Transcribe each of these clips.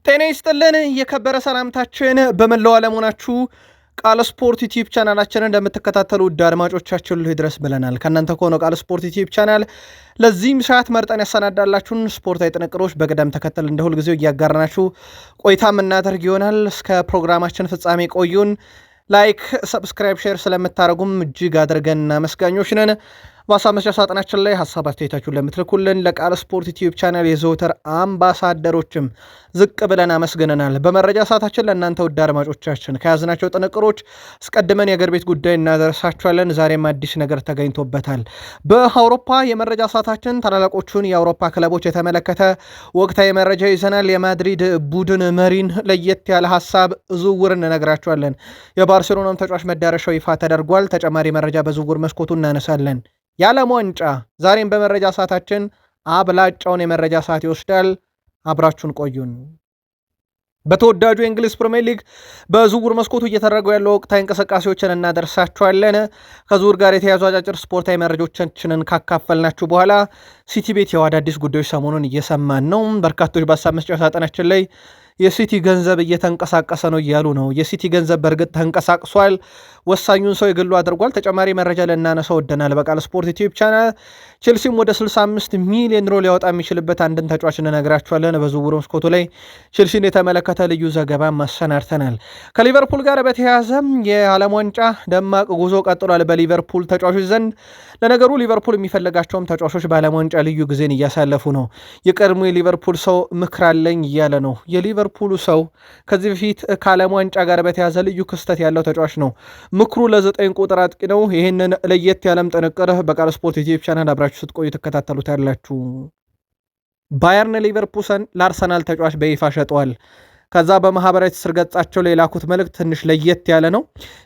ጤና ይስጥልን የከበረ ሰላምታችን በመላው ዓለም ሆናችሁ ቃል ስፖርት ዩቲዩብ ቻናላችንን እንደምትከታተሉ ውድ አድማጮቻችን ሁሉ ይድረስ ብለናል። ከእናንተ ከሆነው ቃል ስፖርት ዩቲዩብ ቻናል ለዚህም ሰዓት መርጠን ያሰናዳላችሁን ስፖርታዊ ጥንቅሮች በቅደም ተከተል እንደ ሁልጊዜው እያጋራናችሁ ቆይታ የምናደርግ ይሆናል። እስከ ፕሮግራማችን ፍጻሜ ቆዩን። ላይክ፣ ሰብስክራይብ፣ ሼር ስለምታደርጉም እጅግ አድርገን አመስጋኞች ነን። በሀሳብ መስጫ ሳጥናችን ላይ ሀሳብ አስተያየታችሁን ለምትልኩልን ለቃል ስፖርት ዩቲዩብ ቻናል የዘወትር አምባሳደሮችም ዝቅ ብለን አመስግነናል። በመረጃ ሰዓታችን ለእናንተ ውድ አድማጮቻችን ከያዝናቸው ጥንቅሮች አስቀድመን የአገር ቤት ጉዳይ እናደርሳችኋለን። ዛሬም አዲስ ነገር ተገኝቶበታል። በአውሮፓ የመረጃ ሰዓታችን ታላላቆቹን የአውሮፓ ክለቦች የተመለከተ ወቅታዊ መረጃ ይዘናል። የማድሪድ ቡድን መሪን ለየት ያለ ሀሳብ ዝውውር እንነግራችኋለን። የባርሴሎናም ተጫዋች መዳረሻው ይፋ ተደርጓል። ተጨማሪ መረጃ በዝውውር መስኮቱ እናነሳለን። የዓለም ዋንጫ ዛሬም በመረጃ ሰዓታችን አብላጫውን የመረጃ ሰዓት ይወስዳል። አብራችሁን ቆዩን። በተወዳጁ የእንግሊዝ ፕሪሚየር ሊግ በዝውውር መስኮቱ እየተደረጉ ያለው ወቅታዊ እንቅስቃሴዎችን እናደርሳችኋለን። ከዝውውር ጋር የተያዙ አጫጭር ስፖርታዊ መረጃዎቻችንን ካካፈልናችሁ በኋላ ሲቲ ቤት አዳዲስ ጉዳዮች ሰሞኑን እየሰማን ነው። በርካቶች በሀሳብ መስጫ ሳጥናችን ላይ የሲቲ ገንዘብ እየተንቀሳቀሰ ነው እያሉ ነው። የሲቲ ገንዘብ በእርግጥ ተንቀሳቅሷል። ወሳኙን ሰው የግሉ አድርጓል። ተጨማሪ መረጃ ልናነሳው ወደናል። በቃል ስፖርት ዩቲዩብ ቻናል ቼልሲም ወደ 65 ሚሊዮን ዩሮ ሊያወጣ የሚችልበት አንድን ተጫዋች እንነግራችኋለን። በዝውውር መስኮቱ ላይ ቼልሲን የተመለከተ ልዩ ዘገባ ማሰናድተናል። ከሊቨርፑል ጋር በተያያዘ የዓለም ዋንጫ ደማቅ ጉዞ ቀጥሏል በሊቨርፑል ተጫዋቾች ዘንድ። ለነገሩ ሊቨርፑል የሚፈልጋቸውም ተጫዋቾች በዓለም ዋንጫ ልዩ ጊዜን እያሳለፉ ነው። የቀድሞ የሊቨርፑል ሰው ምክር አለኝ እያለ ነው። የሊቨርፑሉ ሰው ከዚህ በፊት ከዓለም ዋንጫ ጋር በተያያዘ ልዩ ክስተት ያለው ተጫዋች ነው። ምክሩ ለ9 ቁጥር አጥቂ ነው። ይህንን ለየት ያለም ጥንቅር በቃል ስፖርት ዩቲዩብ ቻናል አብራችሁ ስትቆዩ ትከታተሉታላችሁ። ባየርን ሊቨርፑልን ለአርሰናል ተጫዋች በይፋ ሸጠዋል። ከዛ በማህበራዊ ትስስር ገጻቸው ላይ የላኩት መልእክት ትንሽ ለየት ያለ ነው።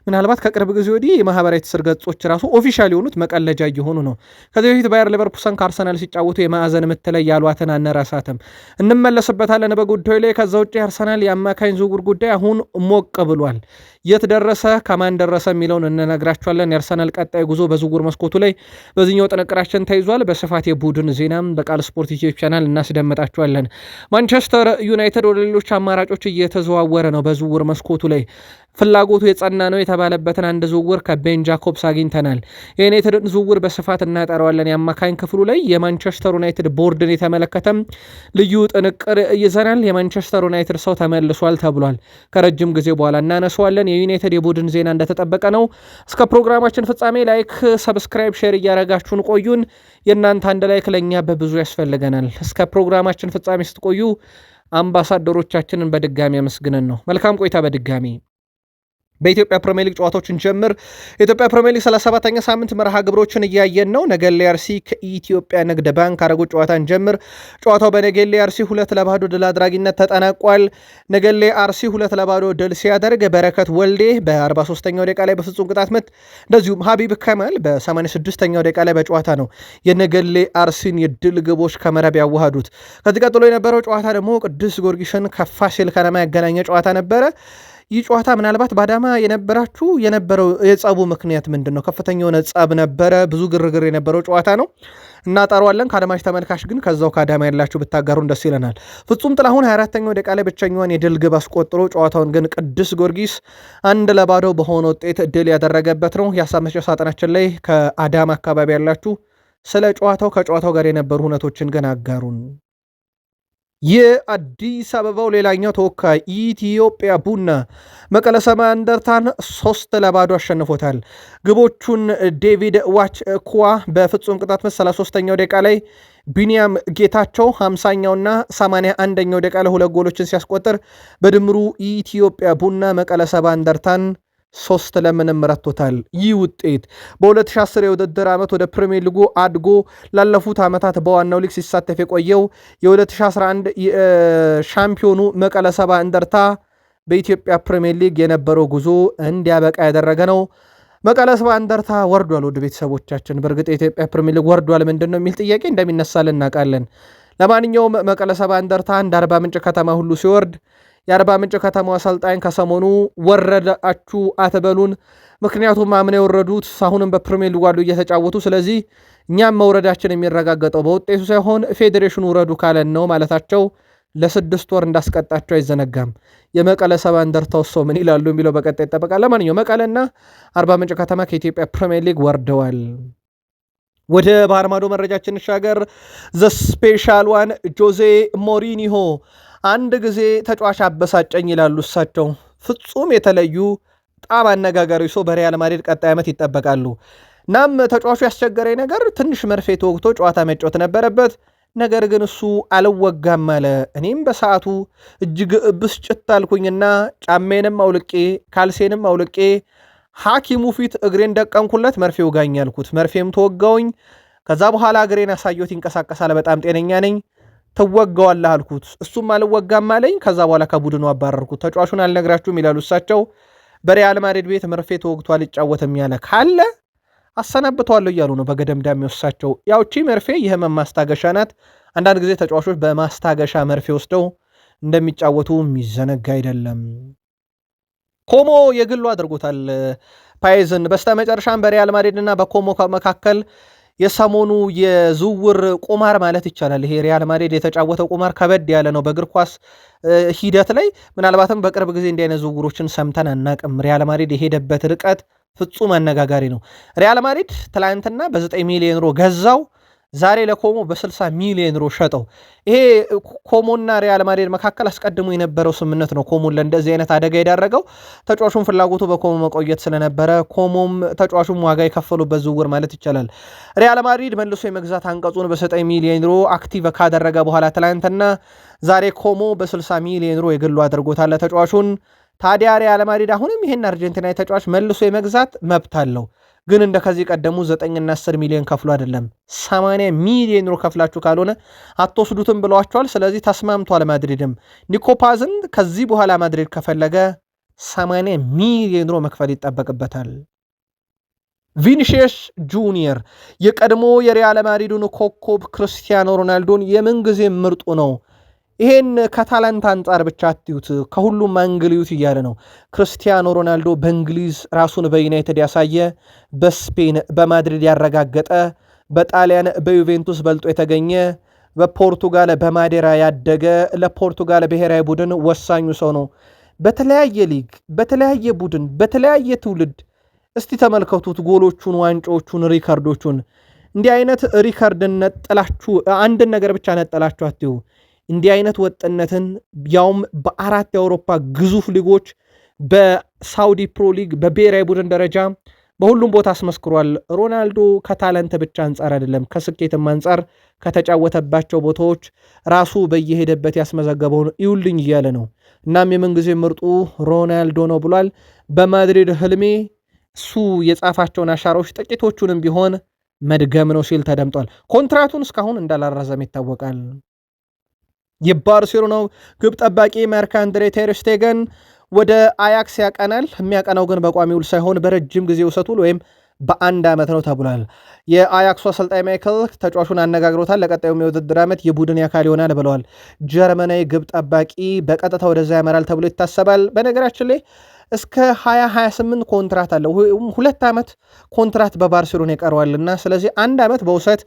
ምናልባት ከቅርብ ጊዜ ወዲህ የማህበራዊ ትስስር ገጾች ራሱ ኦፊሻል የሆኑት መቀለጃ እየሆኑ ነው። ከዚህ በፊት ባየር ሊቨርፑልን ከአርሰናል ሲጫወቱ የማዕዘን ምት ላይ ያሏትን አነራሳትም እንመለስበታለን በጉዳዩ ላይ። ከዛ ውጭ የአርሰናል የአማካኝ ዝውውር ጉዳይ አሁን ሞቅ ብሏል። የት ደረሰ፣ ከማን ደረሰ የሚለውን እንነግራችኋለን። የአርሰናል ቀጣይ ጉዞ በዝውውር መስኮቱ ላይ በዚህኛው ጥንቅራችን ተይዟል። በስፋት የቡድን ዜናም በቃል ስፖርት ዩቲዩብ ቻናል እናስደምጣችኋለን። ማንቸስተር ዩናይትድ ወደ ሌሎች አማራጮች እየተዘዋወረ ነው። በዝውውር መስኮቱ ላይ ፍላጎቱ የጸና ነው የተባለበትን አንድ ዝውውር ከቤን ጃኮብስ አግኝተናል። የዩናይትድን ዝውውር በስፋት እናጠራዋለን። የአማካኝ ክፍሉ ላይ የማንቸስተር ዩናይትድ ቦርድን የተመለከተም ልዩ ጥንቅር ይዘናል። የማንቸስተር ዩናይትድ ሰው ተመልሷል ተብሏል። ከረጅም ጊዜ በኋላ እናነሰዋለን። የዩናይትድ የቡድን ዜና እንደተጠበቀ ነው። እስከ ፕሮግራማችን ፍጻሜ ላይክ፣ ሰብስክራይብ፣ ሼር እያረጋችሁን ቆዩን። የእናንተ አንድ ላይክ ለእኛ በብዙ ያስፈልገናል። እስከ ፕሮግራማችን ፍጻሜ ስትቆዩ አምባሳደሮቻችንን በድጋሚ አመስግነን ነው። መልካም ቆይታ በድጋሚ በኢትዮጵያ ፕሪሚየር ሊግ ጨዋታዎችን ጀምር። የኢትዮጵያ ፕሪሚየር ሊግ 37ኛ ሳምንት መርሃ ግብሮችን እያየን ነው። ነገሌ አርሲ ከኢትዮጵያ ንግድ ባንክ አረጉት ጨዋታን ጀምር። ጨዋታው በነገሌ አርሲ 2-0 ድል አድራጊነት ተጠናቋል። ነገሌ አርሲ 2-0 ድል ሲያደርግ በረከት ወልዴ በ43ኛው ደቂቃ ላይ በፍጹም ቅጣት ምት፣ እንደዚሁም ሀቢብ ከማል በ86ኛው ደቂቃ ላይ በጨዋታ ነው የነገሌ አርሲን የድል ግቦች ከመረብ ያዋሃዱት። ከዚህ ቀጥሎ የነበረው ጨዋታ ደግሞ ቅዱስ ጊዮርጊስን ከፋሲል ከነማ ያገናኘ ጨዋታ ነበረ። ይህ ጨዋታ ምናልባት በአዳማ የነበረው የጸቡ ምክንያት ምንድን ነው? ከፍተኛ የሆነ ጸብ ነበረ። ብዙ ግርግር የነበረው ጨዋታ ነው። እናጠሯለን። ከአድማጭ ተመልካች ግን ከዛው ከአዳማ ያላችሁ ብታጋሩን ደስ ይለናል። ፍጹም ጥላሁን 24ኛው ደቂቃ ላይ ብቸኛዋን የድል ግብ አስቆጥሮ ጨዋታውን ግን ቅዱስ ጊዮርጊስ 1-0 በሆነ ውጤት ድል ያደረገበት ነው። የሀሳብ መስጫ ሳጥናችን ላይ ከአዳማ አካባቢ ያላችሁ ስለ ጨዋታው ከጨዋታው ጋር የነበሩ ሁነቶችን ግን አጋሩን። የአዲስ አበባው ሌላኛው ተወካይ ኢትዮጵያ ቡና መቀለ ሰባ እንደርታን 3-0 አሸንፎታል። ግቦቹን ዴቪድ ዋች ኩዋ በፍጹም ቅጣት ምት 33ኛው ደቂቃ ላይ፣ ቢኒያም ጌታቸው 50ኛውና 81ኛው ደቂቃ ላይ ሁለት ጎሎችን ሲያስቆጥር በድምሩ ኢትዮጵያ ቡና መቀለ ሰባ እንደርታን 3-0 ረቶታል። ይህ ውጤት በ2010 የውድድር ዓመት ወደ ፕሪሚየር ሊጉ አድጎ ላለፉት ዓመታት በዋናው ሊግ ሲሳተፍ የቆየው የ2011 ሻምፒዮኑ መቀለ ሰባ እንደርታ በኢትዮጵያ ፕሪሚየር ሊግ የነበረው ጉዞ እንዲያበቃ ያደረገ ነው። መቀለ ሰባ እንደርታ ወርዷል። ወደ ቤተሰቦቻችን በእርግጥ የኢትዮጵያ ፕሪሚየር ሊግ ወርዷል ምንድን ነው የሚል ጥያቄ እንደሚነሳልን እናውቃለን። ለማንኛውም መቀለ ሰባ እንደርታ እንደ አርባ ምንጭ ከተማ ሁሉ ሲወርድ የአርባ ምንጭ ከተማው አሰልጣኝ ከሰሞኑ ወረዳችሁ አትበሉን፣ ምክንያቱም አምና የወረዱት አሁንም በፕሪሚየር ሊግ ዋሉ እየተጫወቱ፣ ስለዚህ እኛም መውረዳችን የሚረጋገጠው በውጤቱ ሳይሆን ፌዴሬሽኑ ውረዱ ካለን ነው ማለታቸው ለ6 ወር እንዳስቀጣቸው አይዘነጋም። የመቀለ ሰባ እንደርታው ሰው ምን ይላሉ የሚለው በቀጣይ ይጠበቃል። ለማንኛውም መቀለና አርባ ምንጭ ከተማ ከኢትዮጵያ ፕሪሚየር ሊግ ወርደዋል። ወደ ባህር ማዶ መረጃችን እንሻገር። ዘ ስፔሻል ዋን ጆዜ ሞሪኒሆ አንድ ጊዜ ተጫዋች አበሳጨኝ ይላሉ እሳቸው። ፍጹም የተለዩ በጣም አነጋጋሪ ሰው በሪያል ማድሪድ ቀጣይ ዓመት ይጠበቃሉ። እናም ተጫዋቹ ያስቸገረኝ ነገር ትንሽ መርፌ ተወግቶ ጨዋታ መጫወት ነበረበት፣ ነገር ግን እሱ አልወጋም አለ። እኔም በሰዓቱ እጅግ ብስጭት አልኩኝና ጫሜንም አውልቄ ካልሴንም አውልቄ ሐኪሙ ፊት እግሬን ደቀንኩለት፣ መርፌ ውጋኝ አልኩት። መርፌም ተወጋውኝ። ከዛ በኋላ እግሬን አሳየሁት፣ ይንቀሳቀሳል፣ በጣም ጤነኛ ነኝ፣ ትወጋዋለህ አልኩት። እሱም አልወጋም አለኝ። ከዛ በኋላ ከቡድኑ አባረርኩት። ተጫዋቹን አልነግራችሁም ይላሉ እሳቸው። በሪያል ማድሪድ ቤት መርፌ ተወግቶ አልጫወትም ያለ ካለ አሰናብተዋለሁ እያሉ ነው በገደምዳሜ እሳቸው። ያውቺ መርፌ የህመም ማስታገሻ ናት። አንዳንድ ጊዜ ተጫዋቾች በማስታገሻ መርፌ ወስደው እንደሚጫወቱ የሚዘነጋ አይደለም። ኮሞ የግሉ አድርጎታል ፓይዝን። በስተመጨረሻም በሪያል ማድሪድ እና በኮሞ መካከል የሰሞኑ የዝውውር ቁማር ማለት ይቻላል። ይሄ ሪያል ማድሪድ የተጫወተው ቁማር ከበድ ያለ ነው በእግር ኳስ ሂደት ላይ። ምናልባትም በቅርብ ጊዜ እንዲህ አይነት ዝውውሮችን ሰምተን አናቅም። ሪያል ማድሪድ የሄደበት ርቀት ፍጹም አነጋጋሪ ነው። ሪያል ማድሪድ ትላንትና በ9 ሚሊዮን ዩሮ ገዛው፣ ዛሬ ለኮሞ በ60 ሚሊዮን ዩሮ ሸጠው። ይሄ ኮሞና ሪያል ማድሪድ መካከል አስቀድሞ የነበረው ስምምነት ነው ኮሞን ለእንደዚህ አይነት አደጋ የዳረገው። ተጫዋቹም ፍላጎቱ በኮሞ መቆየት ስለነበረ ኮሞም ተጫዋቹም ዋጋ የከፈሉበት ዝውውር ማለት ይቻላል። ሪያል ማድሪድ መልሶ የመግዛት አንቀጹን በ9 ሚሊዮን ዩሮ አክቲቭ ካደረገ በኋላ ትላንትና ዛሬ ኮሞ በ60 ሚሊዮን ዩሮ የግሉ አድርጎታል ተጫዋቹን። ታዲያ ሪያል ማድሪድ አሁንም ይሄን አርጀንቲናዊ ተጫዋች መልሶ የመግዛት መብት አለው። ግን እንደ ከዚህ ቀደሙ 9 እና 10 ሚሊዮን ከፍሎ አይደለም፣ 80 ሚሊዮን ዩሮ ከፍላችሁ ካልሆነ አትወስዱትም ብለዋቸዋል። ስለዚህ ተስማምቷል። ማድሪድም ኒኮፓዝን ከዚህ በኋላ ማድሪድ ከፈለገ 80 ሚሊዮን ዩሮ መክፈል ይጠበቅበታል። ቪኒሺየስ ጁኒየር የቀድሞ የሪያል ማድሪዱን ኮከብ ክርስቲያኖ ሮናልዶን የምንጊዜ ምርጡ ነው። ይሄን ከታላንት አንጻር ብቻ አትዩት፣ ከሁሉም አንግልዩት እያለ ነው። ክርስቲያኖ ሮናልዶ በእንግሊዝ ራሱን በዩናይትድ ያሳየ፣ በስፔን በማድሪድ ያረጋገጠ፣ በጣሊያን በዩቬንቱስ በልጦ የተገኘ፣ በፖርቱጋል በማዴራ ያደገ፣ ለፖርቱጋል ብሔራዊ ቡድን ወሳኙ ሰው ነው። በተለያየ ሊግ፣ በተለያየ ቡድን፣ በተለያየ ትውልድ እስቲ ተመልከቱት ጎሎቹን፣ ዋንጫዎቹን፣ ሪከርዶቹን። እንዲህ አይነት ሪከርድን ነጠላችሁ አንድን ነገር ብቻ ነጠላችሁ አትዩ። እንዲህ አይነት ወጥነትን ያውም በ4 የአውሮፓ ግዙፍ ሊጎች በሳውዲ ፕሮ ሊግ በብሔራዊ ቡድን ደረጃ በሁሉም ቦታ አስመስክሯል። ሮናልዶ ከታለንት ብቻ አንጻር አይደለም ከስኬትም አንጻር ከተጫወተባቸው ቦታዎች ራሱ በየሄደበት ያስመዘገበውን ይውልኝ እያለ ነው። እናም የምንጊዜ ምርጡ ሮናልዶ ነው ብሏል። በማድሪድ ህልሜ እሱ የጻፋቸውን አሻራዎች ጥቂቶቹንም ቢሆን መድገም ነው ሲል ተደምጧል። ኮንትራቱን እስካሁን እንዳላራዘም ይታወቃል። የባርሴሎናው ግብ ጠባቂ ማርክ-አንድሬ ተር ስቴገን ወደ አያክስ ያቀናል። የሚያቀናው ግን በቋሚ ውል ሳይሆን በረጅም ጊዜ ውሰት ውል ወይም በ1 ዓመት ነው ተብሏል። የአያክሱ አሰልጣኝ ማይክል ተጫዋቹን አነጋግሮታል። ለቀጣዩም የውድድር ዓመት የቡድን አካል ይሆናል ብለዋል። ጀርመናዊ ግብ ጠባቂ በቀጥታ ወደዛ ያመራል ተብሎ ይታሰባል። በነገራችን ላይ እስከ 2028 ኮንትራት አለው። 2 ዓመት ኮንትራት በባርሴሎና ይቀረዋልና ስለዚህ 1 ዓመት በውሰት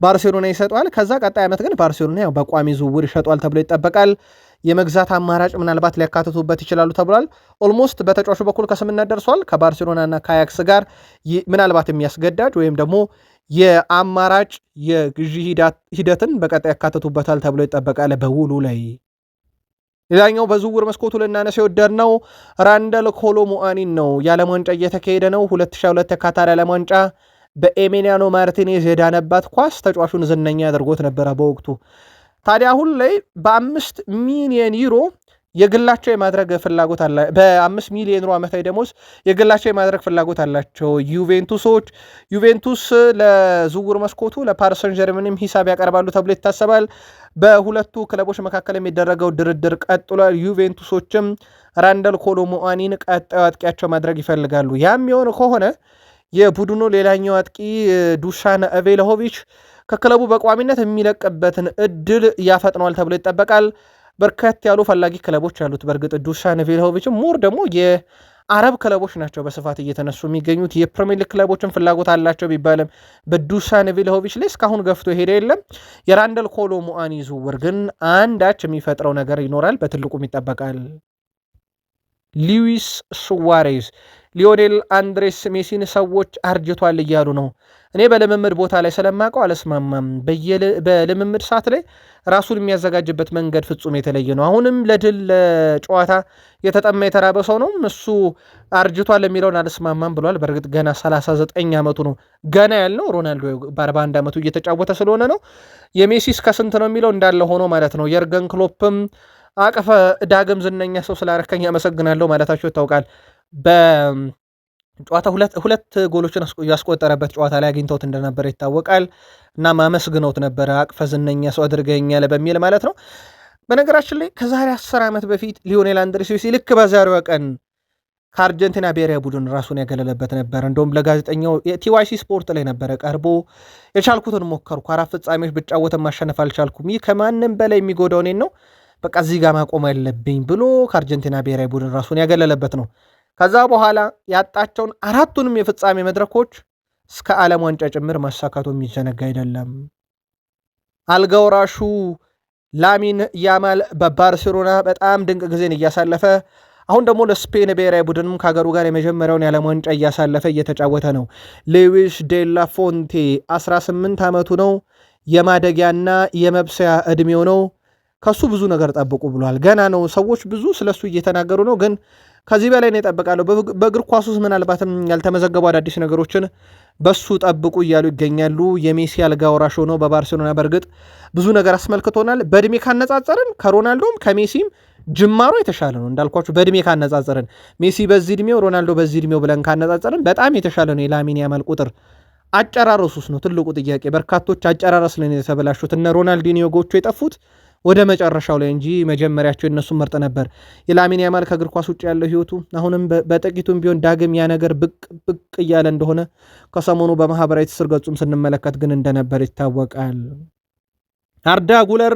ባርሴሎና ይሰጠዋል። ከዛ ቀጣይ ዓመት ግን ባርሴሎና ያው በቋሚ ዝውውር ይሸጠዋል ተብሎ ይጠበቃል። የመግዛት አማራጭ ምናልባት ሊያካትቱበት ይችላሉ ተብሏል። ኦልሞስት በተጫዋቹ በኩል ከስምምነት ደርሷል። ከባርሴሎናና ከአያክስ ጋር ምናልባት የሚያስገዳጅ ወይም ደግሞ የአማራጭ የግዢ ሂደትን በቀጣይ ያካትቱበታል ተብሎ ይጠበቃል በውሉ ላይ። ሌላኛው በዝውውር መስኮቱ ልናነሳ የወደድነው ራንደል ኮሎ ሙአኒን ነው። የዓለም ዋንጫ እየተካሄደ ነው። 2022 የካታር ዓለም ዋንጫ በኤሚሊያኖ ማርቲኔዝ የዳነባት ኳስ ተጫዋቹን ዝነኛ ያደርጎት ነበረ በወቅቱ። ታዲያ አሁን ላይ በ5 ሚሊዮን ዩሮ የግላቸው የማድረግ ፍላጎት አለ። በ5 ሚሊዮን ዩሮ ዓመታዊ ደሞዝ የግላቸው የማድረግ ፍላጎት አላቸው ዩቬንቱሶች። ዩቬንቱስ ለዝውውር መስኮቱ ለፓሪስ ሰን ጀርመንም ሂሳብ ያቀርባሉ ተብሎ ይታሰባል። በሁለቱ ክለቦች መካከል የሚደረገው ድርድር ቀጥሏል። ዩቬንቱሶችም ራንደል ኮሎ ሙአኒን ቀጣዩ አጥቂያቸው ማድረግ ይፈልጋሉ። ያም የሆነ ከሆነ የቡድኑ ሌላኛው አጥቂ ዱሻን ቬልሆቪች ከክለቡ በቋሚነት የሚለቅበትን እድል ያፈጥነዋል ተብሎ ይጠበቃል። በርከት ያሉ ፈላጊ ክለቦች አሉት። በእርግጥ ዱሻን ቬልሆቪችም ሙር ደግሞ አረብ ክለቦች ናቸው በስፋት እየተነሱ የሚገኙት። የፕሪሚየር ሊግ ክለቦችን ፍላጎት አላቸው ቢባልም በዱሳን ቪልሆቪች ላይ እስካሁን ገፍቶ ሄደ የለም። የራንደል ኮሎ ሙአኒ ዝውውር ግን አንዳች የሚፈጥረው ነገር ይኖራል፣ በትልቁም ይጠበቃል። ሉዊስ ሱዋሬዝ ሊዮኔል አንድሬስ ሜሲን ሰዎች አርጅቷል እያሉ ነው። እኔ በልምምድ ቦታ ላይ ስለማውቀው አልስማማም። በልምምድ ሰዓት ላይ ራሱን የሚያዘጋጅበት መንገድ ፍጹም የተለየ ነው። አሁንም ለድል ለጨዋታ የተጠማ የተራበ ሰው ነው። እሱ አርጅቷል የሚለውን አልስማማም ብሏል። በእርግጥ ገና 39 ዓመቱ ነው። ገና ያልነው ሮናልዶ በ41 ዓመቱ እየተጫወተ ስለሆነ ነው። የሜሲ እስከ ስንት ነው የሚለው እንዳለ ሆኖ ማለት ነው። የርገን ክሎፕም አቀፈ ዳግም ዝነኛ ሰው ስላረከኝ አመሰግናለሁ ማለታቸው ይታወቃል። በጨዋታ ሁለት ጎሎችን ያስቆጠረበት ጨዋታ ላይ አግኝተውት እንደነበረ ይታወቃል። እና ማመስግነውት ነበረ። አቅፈ ዝነኛ ሰው አድርገኛል በሚል ማለት ነው። በነገራችን ላይ ከዛሬ 10 ዓመት በፊት ሊዮኔል አንድሬስ ሜሲ ልክ በዛሬዋ ቀን ከአርጀንቲና ብሔራዊ ቡድን ራሱን ያገለለበት ነበር። እንደውም ለጋዜጠኛው ቲዋይሲ ስፖርት ላይ ነበረ ቀርቦ የቻልኩትን ሞከርኩ፣ 4 ፍጻሜዎች ብጫወትን ማሸነፍ አልቻልኩም፣ ይህ ከማንም በላይ የሚጎዳው እኔን ነው፣ በቃ እዚህ ጋር ማቆም ያለብኝ ብሎ ከአርጀንቲና ብሔራዊ ቡድን ራሱን ያገለለበት ነው። ከዛ በኋላ ያጣቸውን 4ቱንም የፍጻሜ መድረኮች እስከ ዓለም ዋንጫ ጭምር ማሳካቱ የሚዘነጋ አይደለም። አልጋውራሹ ላሚን ያማል በባርሴሎና በጣም ድንቅ ጊዜን እያሳለፈ አሁን ደግሞ ለስፔን ብሔራዊ ቡድንም ከሀገሩ ጋር የመጀመሪያውን የዓለም ዋንጫ እያሳለፈ እየተጫወተ ነው። ሉዊስ ዴላ ፎንቴ 18 ዓመቱ ነው። የማደጊያና የመብሰያ ዕድሜው ነው። ከሱ ብዙ ነገር ጠብቁ ብሏል። ገና ነው። ሰዎች ብዙ ስለሱ እየተናገሩ ነው፣ ግን ከዚህ በላይ ነው የጠበቃለሁ። በእግር ኳስ ውስጥ ምናልባትም ያልተመዘገቡ አዳዲስ ነገሮችን በሱ ጠብቁ እያሉ ይገኛሉ። የሜሲ አልጋ ወራሽ ሆኖ በባርሴሎና በእርግጥ ብዙ ነገር አስመልክቶናል። በእድሜ ካነጻጸርን ከሮናልዶም ከሜሲም ጅማሮ የተሻለ ነው። እንዳልኳችሁ በእድሜ ካነጻጸርን ሜሲ በዚህ እድሜው ሮናልዶ በዚህ እድሜው ብለን ካነጻጸርን በጣም የተሻለ ነው። የላሚን ያማል ቁጥር አጨራረሱስ ነው ትልቁ ጥያቄ። በርካቶች አጨራረስ ላይ የተበላሹት እነ ሮናልዲኒዮ ጎቹ የጠፉት ወደ መጨረሻው ላይ እንጂ መጀመሪያቸው የነሱን መርጥ ነበር። የላሚን ያማል ከእግር ኳስ ውጭ ያለው ህይወቱ አሁንም በጥቂቱም ቢሆን ዳግም ያ ነገር ብቅ እያለ እንደሆነ ከሰሞኑ በማህበራዊ ትስስር ገጹም ስንመለከት ግን እንደነበር ይታወቃል። አርዳ ጉለር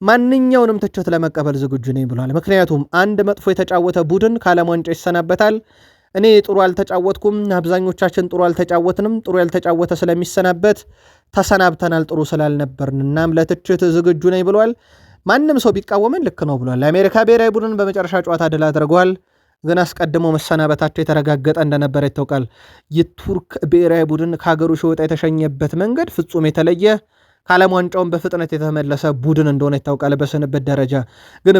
ማንኛውንም ትችት ለመቀበል ዝግጁ ነኝ ብሏል። ምክንያቱም አንድ መጥፎ የተጫወተ ቡድን ከዓለም ዋንጫ ይሰናበታል። እኔ ጥሩ አልተጫወትኩም፣ አብዛኞቻችን ጥሩ አልተጫወትንም፣ ጥሩ ያልተጫወተ ስለሚሰናበት ተሰናብተናል ጥሩ ስላልነበርን፣ እናም ለትችት ዝግጁ ነኝ ብሏል። ማንም ሰው ቢቃወምን ልክ ነው ብሏል። ለአሜሪካ ብሔራዊ ቡድን በመጨረሻ ጨዋታ ድል አድርገዋል፣ ግን አስቀድሞ መሰናበታቸው የተረጋገጠ እንደነበረ ይታወቃል። የቱርክ ብሔራዊ ቡድን ከሀገሩ ሲወጣ የተሸኘበት መንገድ ፍጹም የተለየ ከዓለም ዋንጫውን በፍጥነት የተመለሰ ቡድን እንደሆነ ይታወቃል። በስንብት ደረጃ ግን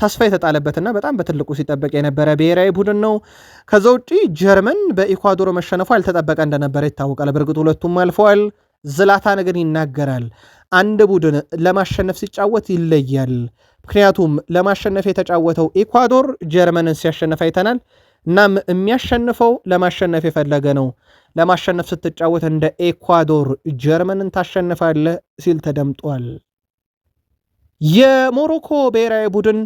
ተስፋ የተጣለበትና በጣም በትልቁ ሲጠበቅ የነበረ ብሔራዊ ቡድን ነው። ከዛ ውጪ ጀርመን በኢኳዶር መሸነፉ ያልተጠበቀ እንደነበረ ይታወቃል። በእርግጥ ሁለቱም አልፈዋል። ዝላታን ግን ይናገራል፣ አንድ ቡድን ለማሸነፍ ሲጫወት ይለያል። ምክንያቱም ለማሸነፍ የተጫወተው ኢኳዶር ጀርመንን ሲያሸነፍ አይተናል። እናም የሚያሸንፈው ለማሸነፍ የፈለገ ነው። ለማሸነፍ ስትጫወት እንደ ኤኳዶር ጀርመንን ታሸንፋለህ ሲል ተደምጧል። የሞሮኮ ብሔራዊ ቡድን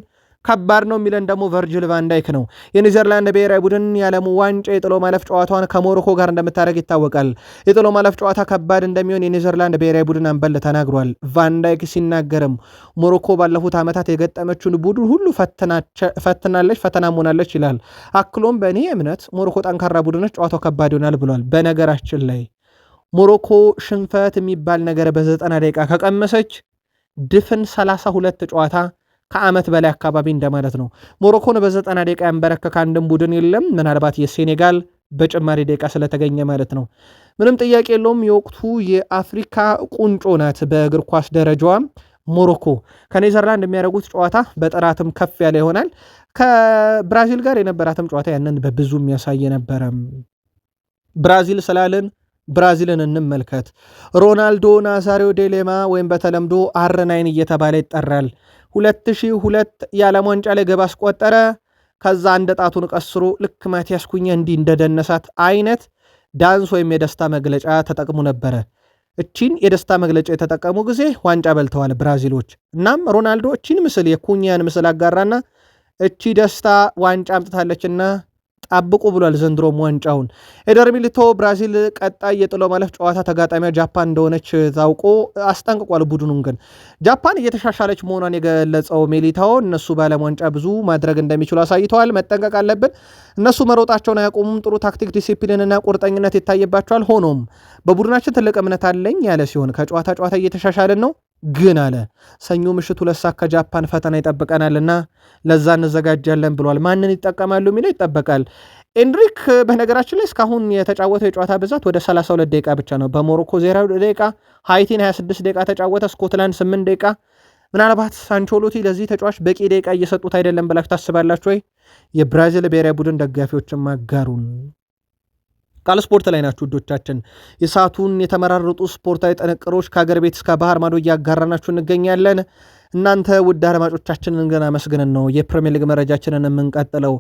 ከባድ ነው የሚለን ደግሞ ቨርጅል ቫንዳይክ ነው። የኔዘርላንድ ብሔራዊ ቡድን የዓለሙ ዋንጫ የጥሎ ማለፍ ጨዋታዋን ከሞሮኮ ጋር እንደምታደርግ ይታወቃል። የጥሎ ማለፍ ጨዋታ ከባድ እንደሚሆን የኔዘርላንድ ብሔራዊ ቡድን አምበል ተናግሯል። ቫንዳይክ ሲናገርም ሞሮኮ ባለፉት ዓመታት የገጠመችውን ቡድን ሁሉ ፈትናለች፣ ፈተናም ሆናለች ይላል። አክሎም በእኔ እምነት ሞሮኮ ጠንካራ ቡድኖች ጨዋታው ከባድ ይሆናል ብሏል። በነገራችን ላይ ሞሮኮ ሽንፈት የሚባል ነገር በ90 ደቂቃ ከቀመሰች ድፍን 32 ጨዋታ ከዓመት በላይ አካባቢ እንደማለት ነው። ሞሮኮን በ90 ደቂቃ ያንበረከከ አንድም ቡድን የለም። ምናልባት የሴኔጋል በጭማሪ ደቂቃ ስለተገኘ ማለት ነው። ምንም ጥያቄ የለውም። የወቅቱ የአፍሪካ ቁንጮ ናት በእግር ኳስ ደረጃዋ ሞሮኮ። ከኔዘርላንድ የሚያደርጉት ጨዋታ በጥራትም ከፍ ያለ ይሆናል። ከብራዚል ጋር የነበራትም ጨዋታ ያንን በብዙ የሚያሳይ ነበረ። ብራዚል ስላልን ብራዚልን እንመልከት። ሮናልዶ ናዛሪዮ ዴሌማ ወይም በተለምዶ አር9 እየተባለ ይጠራል። 2002 የዓለም ዋንጫ ላይ ግብ አስቆጠረ። ከዛ አንድ ጣቱን ቀስሮ ልክ ማቲያስ ኩኛ እንዲህ እንደደነሳት አይነት ዳንስ ወይም የደስታ መግለጫ ተጠቅሙ ነበረ። እቺን የደስታ መግለጫ የተጠቀሙ ጊዜ ዋንጫ በልተዋል ብራዚሎች። እናም ሮናልዶ እቺን ምስል የኩኛን ምስል አጋራና እቺ ደስታ ዋንጫ አምጥታለችና ጣብቁ ብሏል። ዘንድሮም ዋንጫውን ኤደር ሚሊቶ ብራዚል ቀጣይ የጥሎ ማለፍ ጨዋታ ተጋጣሚያ ጃፓን እንደሆነች ታውቆ አስጠንቅቋል። ቡድኑን ግን ጃፓን እየተሻሻለች መሆኗን የገለጸው ሚሊታው እነሱ በዓለም ዋንጫ ብዙ ማድረግ እንደሚችሉ አሳይተዋል። መጠንቀቅ አለብን። እነሱ መሮጣቸውን አያቆሙም። ጥሩ ታክቲክ፣ ዲሲፕሊንና ቁርጠኝነት ይታይባቸዋል። ሆኖም በቡድናችን ትልቅ እምነት አለኝ ያለ ሲሆን ከጨዋታ ጨዋታ እየተሻሻልን ነው ግን አለ ሰኞ ምሽት 2 ሰዓት ከጃፓን ፈተና ይጠብቀናልና ለዛ እንዘጋጃለን ብሏል። ማንን ይጠቀማሉ የሚለው ይጠበቃል። ኤንሪክ በነገራችን ላይ እስካሁን የተጫወተው የጨዋታ ብዛት ወደ 32 ደቂቃ ብቻ ነው። በሞሮኮ 0 ደቂቃ፣ ሃይቲን 26 ደቂቃ ተጫወተ፣ ስኮትላንድ 8 ደቂቃ። ምናልባት አንቸሎቲ ለዚህ ተጫዋች በቂ ደቂቃ እየሰጡት አይደለም ብላችሁ ታስባላችሁ ወይ? የብራዚል ብሔራዊ ቡድን ደጋፊዎችም አጋሩን። ቃል ስፖርት ላይ ናችሁ ውዶቻችን። የሰዓቱን የተመራረጡ ስፖርታዊ ጥንቅሮች ከሀገር ቤት እስከ ባህር ማዶ እያጋራናችሁ እንገኛለን። እናንተ ውድ አድማጮቻችንን ግን አመስግነን ነው የፕሪሚየር ሊግ መረጃችንን የምንቀጥለው።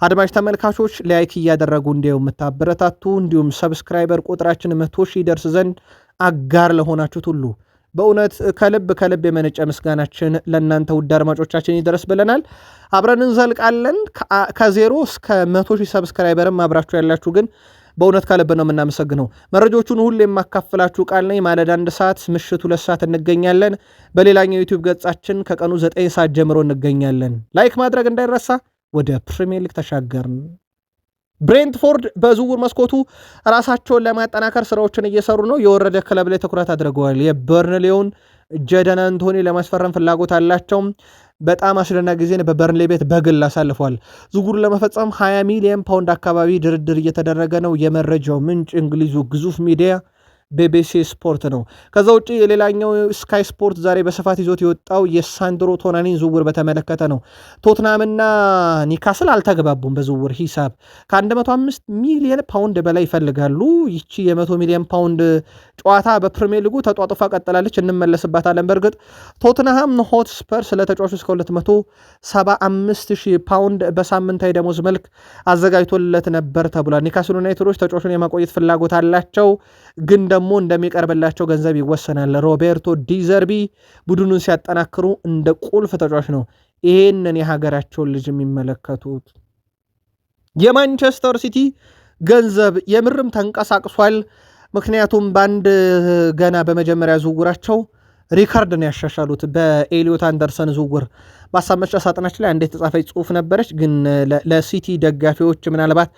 አድማጭ ተመልካቾች ላይክ እያደረጉ እንዲው የምታበረታቱ እንዲሁም ሰብስክራይበር ቁጥራችን 100 ሺህ ደርስ ዘንድ አጋር ለሆናችሁት ሁሉ በእውነት ከልብ የመነጨ ምስጋናችን ለእናንተ ውድ አድማጮቻችን ይደረስ ብለናል። አብረን እንዘልቃለን። ከ0 እስከ 100 ሺህ ሰብስክራይበርም አብራችሁ ያላችሁ ግን በእውነት ከልብ ነው የምናመሰግነው። መረጃዎቹን ሁሉ የማካፍላችሁ ቃል ነኝ። ማለዳ 1 ሰዓት ምሽት 2 ሰዓት እንገኛለን። በሌላኛው ዩቲዩብ ገጻችን ከቀኑ 9 ሰዓት ጀምሮ እንገኛለን። ላይክ ማድረግ እንዳይረሳ። ወደ ፕሪሚየር ሊግ ተሻገርን። ብሬንትፎርድ በዝውውር መስኮቱ ራሳቸውን ለማጠናከር ስራዎችን እየሰሩ ነው። የወረደ ክለብ ላይ ትኩረት አድርገዋል። የበርንሌውን ጀደን አንቶኒ ለማስፈረም ፍላጎት አላቸው። በጣም አስደናቂ ጊዜን በበርንሌ ቤት በግል አሳልፏል። ዝውውሩን ለመፈጸም 20 ሚሊዮን ፓውንድ አካባቢ ድርድር እየተደረገ ነው። የመረጃው ምንጭ እንግሊዙ ግዙፍ ሚዲያ ቢቢሲ ስፖርት ነው። ከዛ ውጭ የሌላኛው ስካይ ስፖርት ዛሬ በስፋት ይዞት የወጣው የሳንድሮ ቶናኒን ዝውውር በተመለከተ ነው። ቶትናምና ኒካስል አልተግባቡም በዝውውር ሂሳብ። ከ105 ሚሊዮን ፓውንድ በላይ ይፈልጋሉ። ይቺ የ100 ሚሊዮን ፓውንድ ጨዋታ በፕሪሚየር ሊጉ ተጧጡፋ ቀጥላለች። እንመለስባታለን። በእርግጥ ቶትንሃም ሆትስፐር ስለ ተጫዋቹ እስከ 275,000 ፓውንድ በሳምንታዊ ደሞዝ መልክ አዘጋጅቶለት ነበር ተብሏል። ኒካስል ዩናይትዶች ተጫዋቹን የማቆየት ፍላጎት አላቸው፣ ግን ደግሞ እንደሚቀርብላቸው ገንዘብ ይወሰናል። ሮቤርቶ ዲዘርቢ ቡድኑን ሲያጠናክሩ እንደ ቁልፍ ተጫዋች ነው ይሄንን የሀገራቸውን ልጅ የሚመለከቱት። የማንቸስተር ሲቲ ገንዘብ የምርም ተንቀሳቅሷል። ምክንያቱም በአንድ ገና በመጀመሪያ ዝውውራቸው ሪካርድ ነው ያሻሻሉት። በኤሊዮት አንደርሰን ዝውውር በሀሳብ መስጫ ሳጥናችን ላይ አንድ የተጻፈች ጽሁፍ ነበረች፣ ግን ለሲቲ ደጋፊዎች ምናልባት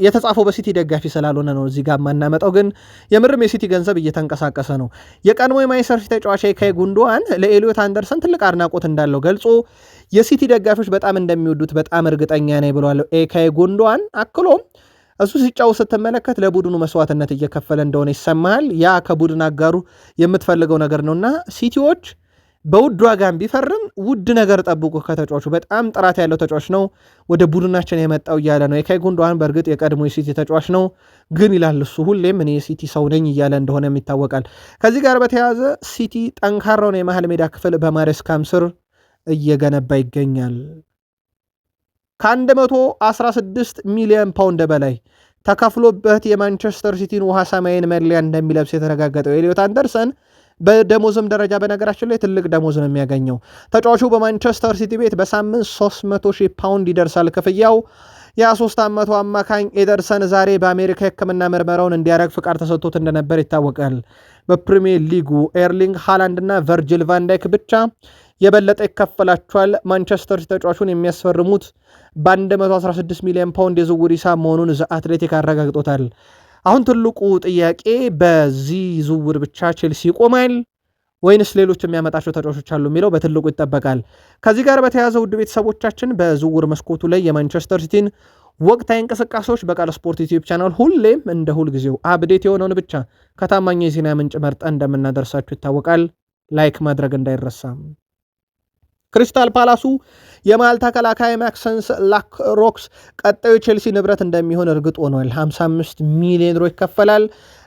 የተጻፈው በሲቲ ደጋፊ ስላልሆነ ነው እዚህ ጋር የማናመጣው። ግን የምርም የሲቲ ገንዘብ እየተንቀሳቀሰ ነው። የቀድሞ የማንቸስተር ሲቲ ተጫዋች ኤልካይ ጉንዶዋን ለኤሊዮት አንደርሰን ትልቅ አድናቆት እንዳለው ገልጾ የሲቲ ደጋፊዎች በጣም እንደሚወዱት በጣም እርግጠኛ ነኝ ብለዋል ኤልካይ ጉንዶዋን። አክሎም እሱ ሲጫወት ስትመለከት ለቡድኑ መስዋዕትነት እየከፈለ እንደሆነ ይሰማሃል። ያ ከቡድን አጋሩ የምትፈልገው ነገር ነውና ሲቲዎች በውድ ዋጋም ቢፈርም ውድ ነገር ጠብቁ ከተጫዋቹ፣ በጣም ጥራት ያለው ተጫዋች ነው ወደ ቡድናችን የመጣው እያለ ነው። ኤልካይ ጉንዶዋን በእርግጥ የቀድሞ የሲቲ ተጫዋች ነው፣ ግን ይላል እሱ ሁሌም እኔ የሲቲ ሰው ነኝ እያለ እንደሆነም ይታወቃል። ከዚህ ጋር በተያያዘ ሲቲ ጠንካራውን የመሃል ሜዳ ክፍል በማሬስካም ስር እየገነባ ይገኛል። ከ116 ሚሊዮን ፓውንድ በላይ ተከፍሎበት የማንቸስተር ሲቲን ውሃ ሰማይን መለያ እንደሚለብስ የተረጋገጠው ኤሊዮት አንደርሰን በደሞዝም ደረጃ በነገራችን ላይ ትልቅ ደሞዝ ነው የሚያገኘው። ተጫዋቹ በማንቸስተር ሲቲ ቤት በሳምንት 300,000 ፓውንድ ይደርሳል ክፍያው። የ23 ዓመቱ አማካኝ ኤደርሰን ዛሬ በአሜሪካ የሕክምና ምርመራውን እንዲያደርግ ፍቃድ ተሰጥቶት እንደነበር ይታወቃል። በፕሪሚየር ሊጉ ኤርሊንግ ሃላንድ እና ቨርጂል ቫንዳይክ ብቻ የበለጠ ይከፈላቸዋል። ማንቸስተር ሲቲ ተጫዋቹን የሚያስፈርሙት በ116 ሚሊዮን ፓውንድ የዝውውር ሂሳብ መሆኑን ዘ አትሌቲክ አረጋግጦታል። አሁን ትልቁ ጥያቄ በዚህ ዝውውር ብቻ ቼልሲ ይቆማል ወይንስ ሌሎች የሚያመጣቸው ተጫዋቾች አሉ የሚለው በትልቁ ይጠበቃል። ከዚህ ጋር በተያያዘ ውድ ቤተሰቦቻችን በዝውውር መስኮቱ ላይ የማንቸስተር ሲቲን ወቅታዊ እንቅስቃሴዎች በቃል ስፖርት ዩቲዩብ ቻናል ሁሌም እንደ ሁልጊዜው አፕዴት የሆነውን ብቻ ከታማኝ የዜና ምንጭ መርጠን እንደምናደርሳችሁ ይታወቃል። ላይክ ማድረግ እንዳይረሳም። ክሪስታል ፓላሱ የመሃል ተከላካይ ማክሰንስ ላክሮክስ ቀጣዩ ቼልሲ ንብረት እንደሚሆን እርግጥ ሆኗል። 55 ሚሊዮን ዩሮ ይከፈላል።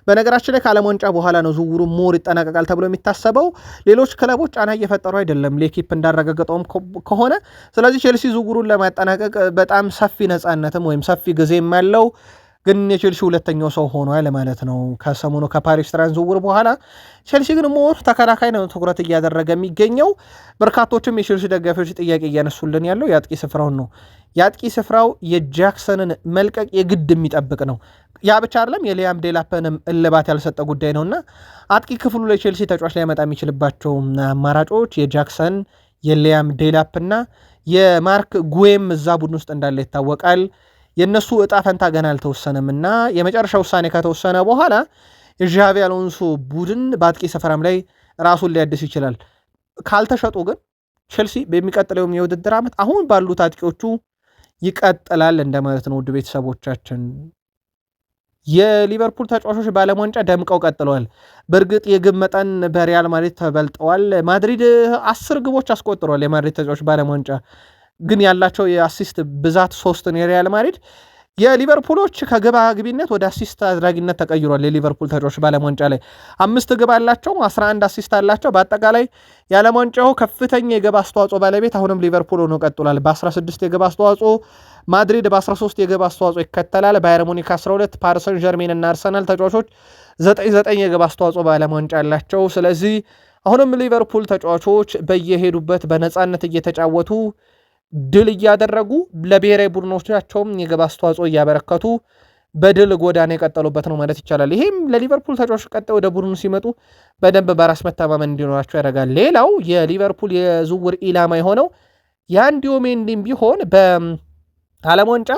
በነገራችን ላይ ከዓለም ዋንጫ በኋላ ነው ዝውውሩ ሞር ይጠናቀቃል ተብሎ የሚታሰበው። ሌሎች ክለቦች ጫና እየፈጠሩ አይደለም ሌኪፕ እንዳረጋገጠውም ከሆነ። ስለዚህ ቼልሲ ዝውውሩን ለማጠናቀቅ በጣም ሰፊ ነፃነትም ወይም ሰፊ ጊዜም ያለው ግን የቼልሲ ሁለተኛው ሰው ሆኗል ማለት ነው። ከሰሞኑ ከፓሪስ ትራን ዝውውር በኋላ ቼልሲ ግን ሞር ተከላካይ ነው ትኩረት እያደረገ የሚገኘው። በርካቶችም የቼልሲ ደጋፊዎች ጥያቄ እያነሱልን ያለው የአጥቂ ስፍራውን ነው። የአጥቂ ስፍራው የጃክሰንን መልቀቅ የግድ የሚጠብቅ ነው። ያ ብቻ አይደለም፣ የሊያም ዴላፕንም እልባት ያልሰጠ ጉዳይ ነውና አጥቂ ክፍሉ ላይ ቼልሲ ተጫዋች ሊያመጣ የሚችልባቸው አማራጮች የጃክሰን የሊያም ዴላፕና የማርክ ጉዌም እዛ ቡድን ውስጥ እንዳለ ይታወቃል። የእነሱ እጣ ፈንታ ገና አልተወሰነም እና የመጨረሻ ውሳኔ ከተወሰነ በኋላ የዣቪ አሎንሶ ቡድን በአጥቂ ስፍራም ላይ ራሱን ሊያድስ ይችላል። ካልተሸጡ ግን ቼልሲ በሚቀጥለውም የውድድር ዓመት አሁን ባሉት አጥቂዎቹ ይቀጥላል እንደማለት ነው። ውድ ቤተሰቦቻችን የሊቨርፑል ተጫዋቾች በዓለም ዋንጫ ደምቀው ቀጥለዋል። በእርግጥ የግብ መጠን በሪያል ማድሪድ ተበልጠዋል። ማድሪድ 10 ግቦች አስቆጥረዋል። የማድሪድ ተጫዋች በዓለም ዋንጫ ግን ያላቸው የአሲስት ብዛት 3 ነው የሪያል ማድሪድ። የሊቨርፑሎች ከግብ አግቢነት ወደ አሲስት አድራጊነት ተቀይሯል። የሊቨርፑል ተጫዋች በዓለም ዋንጫ ላይ 5 ግብ አላቸው፣ 11 አሲስት አላቸው። በአጠቃላይ የዓለም ዋንጫው ከፍተኛ የግብ አስተዋጽኦ ባለቤት አሁንም ሊቨርፑል ሆኖ ቀጥሏል በ16 የግብ አስተዋጽኦ። ማድሪድ በ13 የግብ አስተዋጽኦ ይከተላል። ባየር ሙኒክ 12፣ ፓሪስ ሰን ዠርሜን እና አርሰናል ተጫዋቾች 9 የግብ አስተዋጽኦ በዓለም ዋንጫ ያላቸው። ስለዚህ አሁንም ሊቨርፑል ተጫዋቾች በየሄዱበት በነፃነት እየተጫወቱ ድል እያደረጉ ለብሔራዊ ቡድኖቻቸውም የግብ አስተዋጽኦ እያበረከቱ በድል ጎዳና የቀጠሉበት ነው ማለት ይቻላል። ይሄም ለሊቨርፑል ተጫዋቾች ቀጣይ ወደ ቡድኑ ሲመጡ በደንብ በራስ መተማመን እንዲኖራቸው ያደርጋል። ሌላው የሊቨርፑል የዝውውር ኢላማ የሆነው የአንዲዮ ሜንዲም ቢሆን በዓለም ዋንጫ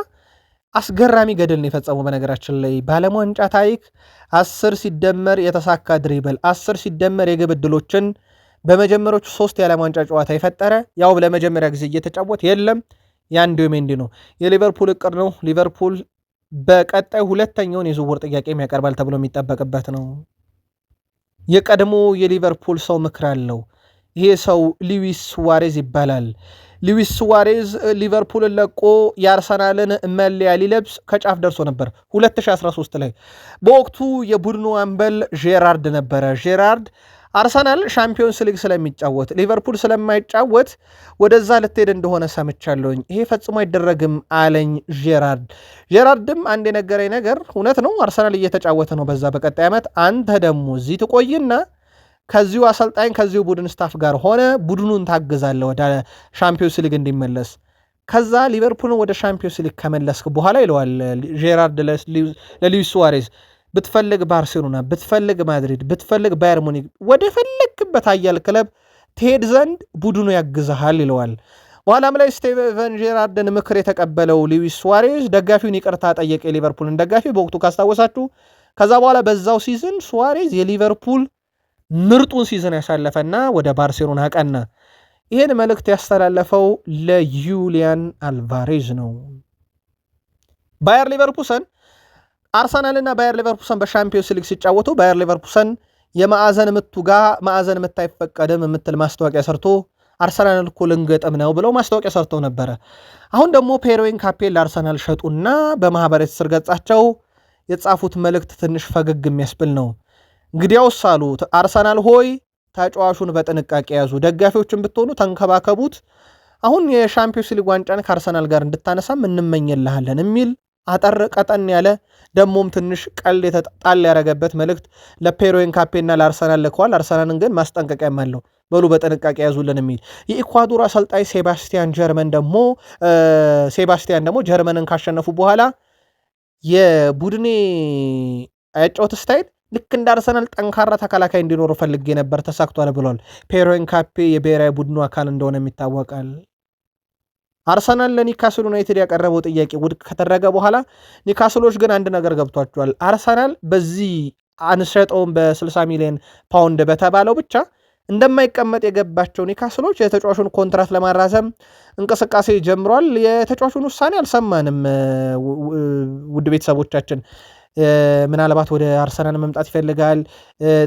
አስገራሚ ገድል ነው የፈጸሙ። በነገራችን ላይ በዓለም ዋንጫ ታሪክ 10 ሲደመር የተሳካ ድሪብል 10 ሲደመር የግብ ዕድሎችን በመጀመሪያዎቹ 3 የዓለም ዋንጫ ጨዋታ የፈጠረ ያው ለመጀመሪያ ጊዜ እየተጫወተ የለም የአንዲዮ ሜንዲ ነው። የሊቨርፑል እቅድ ነው። ሊቨርፑል በቀጣይ ሁለተኛውን የዝውውር ጥያቄ ያቀርባል ተብሎ የሚጠበቅበት ነው። የቀድሞ የሊቨርፑል ሰው ምክር አለው። ይሄ ሰው ሉዊስ ሱዋሬዝ ይባላል። ሉዊስ ሱዋሬዝ ሊቨርፑልን ለቆ የአርሰናልን መለያ ሊለብስ ከጫፍ ደርሶ ነበር 2013 ላይ። በወቅቱ የቡድኑ አምበል ጄራርድ ነበረ። ጄራርድ አርሰናል ሻምፒዮንስ ሊግ ስለሚጫወት ሊቨርፑል ስለማይጫወት ወደዛ ልትሄድ እንደሆነ ሰምቻለሁኝ፣ ይሄ ፈጽሞ አይደረግም አለኝ ጄራርድ። ጄራርድም አንድ የነገረኝ ነገር እውነት ነው፣ አርሰናል እየተጫወተ ነው በዛ በቀጣይ ዓመት፣ አንተ ደግሞ እዚህ ትቆይና ከዚሁ አሰልጣኝ ከዚሁ ቡድን ስታፍ ጋር ሆነ ቡድኑን ታግዛለህ ወደ ሻምፒዮንስ ሊግ እንዲመለስ። ከዛ ሊቨርፑልን ወደ ሻምፒዮንስ ሊግ ከመለስክ በኋላ ይለዋል ጄራርድ ለሉዊስ ሱዋሬዝ፣ ብትፈልግ ባርሴሎና፣ ብትፈልግ ማድሪድ፣ ብትፈልግ ባየር ሙኒክ፣ ወደ ፈለግክበት ኃያል ክለብ ትሄድ ዘንድ ቡድኑ ያግዝሃል ይለዋል። በኋላም ላይ ስቴቨን ጄራርድን ምክር የተቀበለው ሉዊስ ሱዋሬዝ ደጋፊውን ይቅርታ ጠየቀ፣ የሊቨርፑልን ደጋፊ በወቅቱ ካስታወሳችሁ። ከዛ በኋላ በዛው ሲዝን ሱዋሬዝ የሊቨርፑል ምርጡን ሲዝን ያሳለፈና ወደ ባርሴሎና አቀና። ይህን መልእክት ያስተላለፈው ለዩሊያን አልቫሬዝ ነው። ባየር ሊቨርፑሰን አርሰናልና ባየር ሊቨርፑሰን በሻምፒዮንስ ሊግ ሲጫወቱ ባየር ሊቨርፑሰን የማዕዘን ምቱ ጋር ማዕዘን ምት አይፈቀድም የምትል ማስታወቂያ ሰርቶ አርሰናል እኮ ልንገጥም ነው ብለው ማስታወቂያ ሰርተው ነበረ። አሁን ደግሞ ፔሮዊን ካፔን ለአርሰናል ሸጡና በማህበራዊ ትስስር ገጻቸው የጻፉት መልእክት ትንሽ ፈገግ የሚያስብል ነው። እንግዲያውስ አሉ አርሰናል ሆይ ተጫዋቹን በጥንቃቄ ያዙ፣ ደጋፊዎችን ብትሆኑ ተንከባከቡት፣ አሁን የሻምፒዮንስ ሊግ ዋንጫን ከአርሰናል ጋር እንድታነሳም እንመኝልሃለን የሚል አጠር ቀጠን ያለ ደሞም ትንሽ ቀል የተጣል ያረገበት መልእክት ለፔሮዊን ካፔና ለአርሰናል ልከዋል። አርሰናልን ግን ማስጠንቀቂያም አለው፣ በሉ በጥንቃቄ ያዙልን የሚል። የኢኳዶር አሰልጣኝ ሴባስቲያን ደግሞ ጀርመንን ካሸነፉ በኋላ የቡድኔ አያጫወት ስታይል ልክ እንደ አርሰናል ጠንካራ ተከላካይ እንዲኖሩ ፈልጌ ነበር፣ ተሳክቷል ብሏል። ፔሮዊን ካፔ የብሔራዊ ቡድኑ አካል እንደሆነም ይታወቃል። አርሰናል ለኒካስል ዩናይትድ ያቀረበው ጥያቄ ውድቅ ከተደረገ በኋላ ኒካስሎች ግን አንድ ነገር ገብቷቸዋል። አርሰናል በዚህ አንሸጠውም በ60 ሚሊዮን ፓውንድ በተባለው ብቻ እንደማይቀመጥ የገባቸው ኒካስሎች የተጫዋቹን ኮንትራት ለማራዘም እንቅስቃሴ ጀምሯል። የተጫዋቹን ውሳኔ አልሰማንም። ውድ ቤተሰቦቻችን ምናልባት ወደ አርሰናል መምጣት ይፈልጋል፣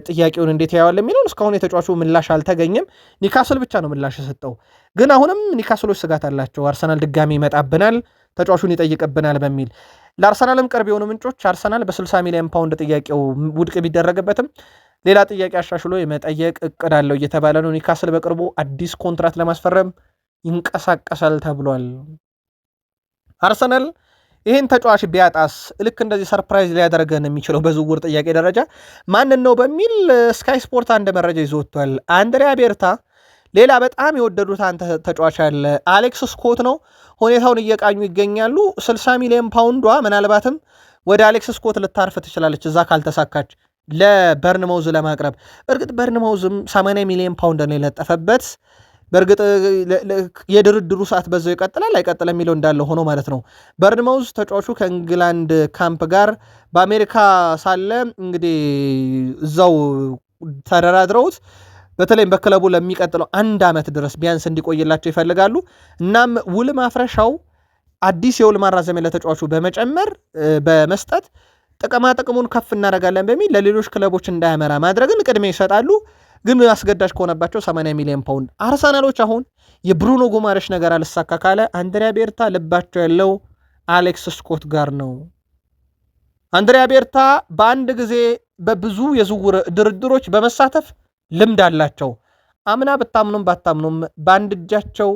ጥያቄውን እንዴት ያየዋል የሚለውን እስካሁን የተጫዋቹ ምላሽ አልተገኘም። ኒካስል ብቻ ነው ምላሽ የሰጠው። ግን አሁንም ኒካስሎች ስጋት አላቸው፣ አርሰናል ድጋሚ ይመጣብናል፣ ተጫዋቹን ይጠይቅብናል በሚል። ለአርሰናልም ቅርብ የሆኑ ምንጮች አርሰናል በ60 ሚሊዮን ፓውንድ ጥያቄው ውድቅ ቢደረግበትም ሌላ ጥያቄ አሻሽሎ የመጠየቅ እቅድ አለው እየተባለ ነው። ኒካስል በቅርቡ አዲስ ኮንትራት ለማስፈረም ይንቀሳቀሳል ተብሏል። አርሰናል ይህን ተጫዋች ቢያጣስ ልክ እንደዚህ ሰርፕራይዝ ሊያደርገን የሚችለው በዝውውር ጥያቄ ደረጃ ማንን ነው በሚል ስካይ ስፖርት አንድ መረጃ ይዞ ወጥቷል። አንድሪያ ቤርታ፣ ሌላ በጣም የወደዱት አንተ ተጫዋች አለ አሌክስ ስኮት ነው። ሁኔታውን እየቃኙ ይገኛሉ። 60 ሚሊዮን ፓውንዷ ምናልባትም ወደ አሌክስ ስኮት ልታርፍ ትችላለች እዛ ካልተሳካች ለበርንማውዝ ለማቅረብ። እርግጥ በርንማውዝም 80 ሚሊዮን ፓውንድ ነው የለጠፈበት። በእርግጥ የድርድሩ ሰዓት በዛው ይቀጥላል አይቀጥል የሚለው እንዳለ ሆኖ ማለት ነው። በርንማውዝ ተጫዋቹ ከእንግላንድ ካምፕ ጋር በአሜሪካ ሳለ እንግዲህ እዛው ተደራድረውት በተለይም በክለቡ ለሚቀጥለው 1 ዓመት ድረስ ቢያንስ እንዲቆይላቸው ይፈልጋሉ። እናም ውል ማፍረሻው አዲስ የውል ማራዘሚያ ለተጫዋቹ በመጨመር በመስጠት ጥቅማ ጥቅሙን ከፍ እናደርጋለን በሚል ለሌሎች ክለቦች እንዳያመራ ማድረግን ቅድሚያ ይሰጣሉ። ግን አስገዳጅ ከሆነባቸው 80 ሚሊዮን ፓውንድ። አርሰናሎች አሁን የብሩኖ ጉማሬሽ ነገር አልሳካ ካለ አንድሪያ ቤርታ ልባቸው ያለው አሌክስ ስኮት ጋር ነው። አንድሪያ ቤርታ በአንድ ጊዜ በብዙ የዝውውር ድርድሮች በመሳተፍ ልምድ አላቸው። አምና ብታምኑም ባታምኑም በአንድ እጃቸው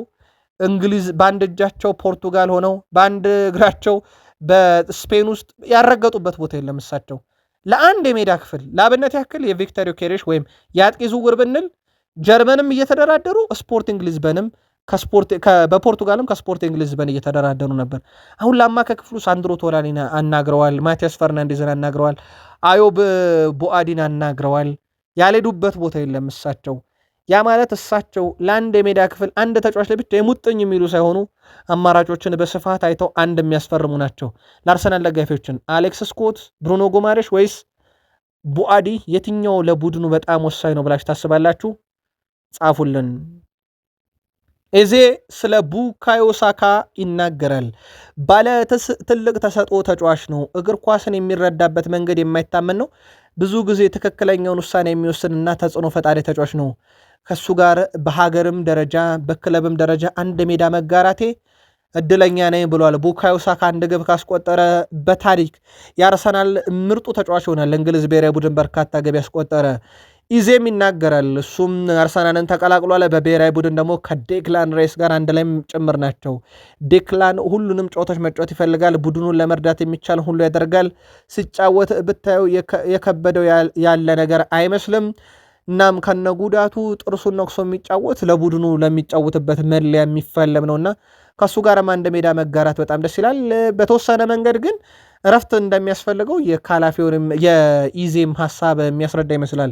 እንግሊዝ፣ በአንድ እጃቸው ፖርቱጋል ሆነው በአንድ እግራቸው በስፔን ውስጥ ያረገጡበት ቦታ የለም። እሳቸው ለአንድ የሜዳ ክፍል ለአብነት ያክል የቪክተር ዮኬሬሽ ወይም የአጥቂ ዝውውር ብንል ጀርመንም እየተደራደሩ ስፖርቲንግ ሊዝበንም በፖርቱጋልም ከስፖርቲንግ ሊዝበን እየተደራደሩ ነበር። አሁን ለአማካይ ክፍሉ ሳንድሮ ቶላኒን አናግረዋል፣ ማቲያስ ፈርናንዴዝን አናግረዋል፣ አዮብ ቦአዲን አናግረዋል። ያልሄዱበት ቦታ የለም እሳቸው። ያ ማለት እሳቸው ለአንድ የሜዳ ክፍል አንድ ተጫዋች ላይ ብቻ የሙጥኝ የሚሉ ሳይሆኑ አማራጮችን በስፋት አይተው አንድ የሚያስፈርሙ ናቸው። ለአርሰናል ደጋፊዎችን አሌክስ ስኮት፣ ብሩኖ ጎማሬሽ ወይስ ቡአዲ የትኛው ለቡድኑ በጣም ወሳኝ ነው ብላችሁ ታስባላችሁ? ጻፉልን። ኤዜ ስለ ቡካዮ ሳካ ይናገራል። ባለ ትልቅ ተሰጥኦ ተጫዋች ነው። እግር ኳስን የሚረዳበት መንገድ የማይታመን ነው። ብዙ ጊዜ ትክክለኛውን ውሳኔ የሚወስንና ተጽዕኖ ፈጣሪ ተጫዋች ነው። ከሱ ጋር በሀገርም ደረጃ በክለብም ደረጃ አንድ ሜዳ መጋራቴ እድለኛ ነኝ ብሏል። ቡካዮ ሳካ አንድ ግብ ካስቆጠረ በታሪክ የአርሰናል ምርጡ ተጫዋች ይሆናል። ለእንግሊዝ ብሔራዊ ቡድን በርካታ ግብ ያስቆጠረ ኢዜም ይናገራል። እሱም አርሰናልን ተቀላቅሏል። በብሔራዊ ቡድን ደግሞ ከዴክላን ራይስ ጋር አንድ ላይም ጭምር ናቸው። ዴክላን ሁሉንም ጨዋታዎች መጫወት ይፈልጋል። ቡድኑን ለመርዳት የሚቻል ሁሉ ያደርጋል። ሲጫወት ብታየው የከበደው ያለ ነገር አይመስልም። እናም ከነጉዳቱ ጥርሱን ነክሶ የሚጫወት ለቡድኑ ለሚጫወትበት መለያ የሚፈለም ነውና ከሱ ጋርም አንድ ሜዳ መጋራት በጣም ደስ ይላል። በተወሰነ መንገድ ግን እረፍት እንደሚያስፈልገው የካላፊዮንም የኢዜም ሀሳብ የሚያስረዳ ይመስላል።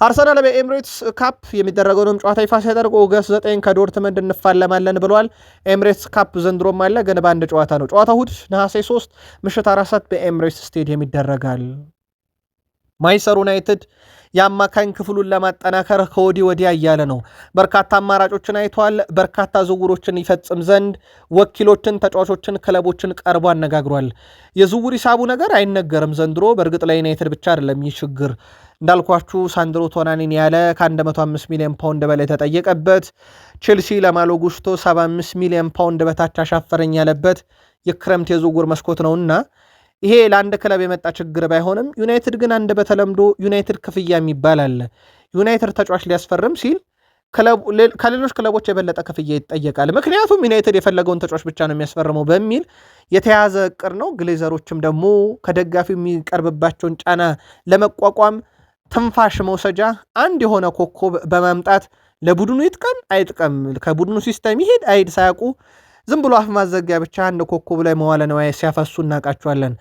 አርሰናል በኤምሬትስ ካፕ የሚደረገውንም ጨዋታ ይፋ ሲያደርግ ኦገስት 9 ከዶርትመንድ እንፋለማለን ብለዋል። ኤምሬትስ ካፕ ዘንድሮም አለ፣ ግን በአንድ ጨዋታ ነው። ጨዋታ እሑድ ነሐሴ 3 ምሽት 4 ሰዓት በኤምሬትስ ስቴዲየም ይደረጋል። ማንቸስተር ዩናይትድ የአማካኝ ክፍሉን ለማጠናከር ከወዲህ ወዲያ እያለ ነው። በርካታ አማራጮችን አይቷል። በርካታ ዝውውሮችን ይፈጽም ዘንድ ወኪሎችን፣ ተጫዋቾችን፣ ክለቦችን ቀርቦ አነጋግሯል። የዝውውር ሂሳቡ ነገር አይነገርም ዘንድሮ። በእርግጥ ለዩናይትድ ብቻ አይደለም ይህ ችግር። እንዳልኳችሁ ሳንድሮ ቶናኒን ያለ ከ105 ሚሊዮን ፓውንድ በላይ ተጠየቀበት። ቼልሲ ለማሎ ጉስቶ 75 ሚሊዮን ፓውንድ በታች አሻፈረኝ ያለበት የክረምት የዝውውር መስኮት ነውና ይሄ ለአንድ ክለብ የመጣ ችግር ባይሆንም ዩናይትድ ግን አንድ በተለምዶ ዩናይትድ ክፍያ የሚባል አለ። ዩናይትድ ተጫዋች ሊያስፈርም ሲል ከሌሎች ክለቦች የበለጠ ክፍያ ይጠየቃል። ምክንያቱም ዩናይትድ የፈለገውን ተጫዋች ብቻ ነው የሚያስፈርመው በሚል የተያዘ እቅድ ነው። ግሌዘሮችም ደግሞ ከደጋፊው የሚቀርብባቸውን ጫና ለመቋቋም ትንፋሽ መውሰጃ አንድ የሆነ ኮከብ በማምጣት ለቡድኑ ይጥቀም አይጥቀም፣ ከቡድኑ ሲስተም ይሄድ አይድ ሳያውቁ ዝም ብሎ አፍ ማዘጊያ ብቻ አንድ ኮከብ ላይ መዋለ ንዋይ ሲያፈሱ እናውቃቸዋለን።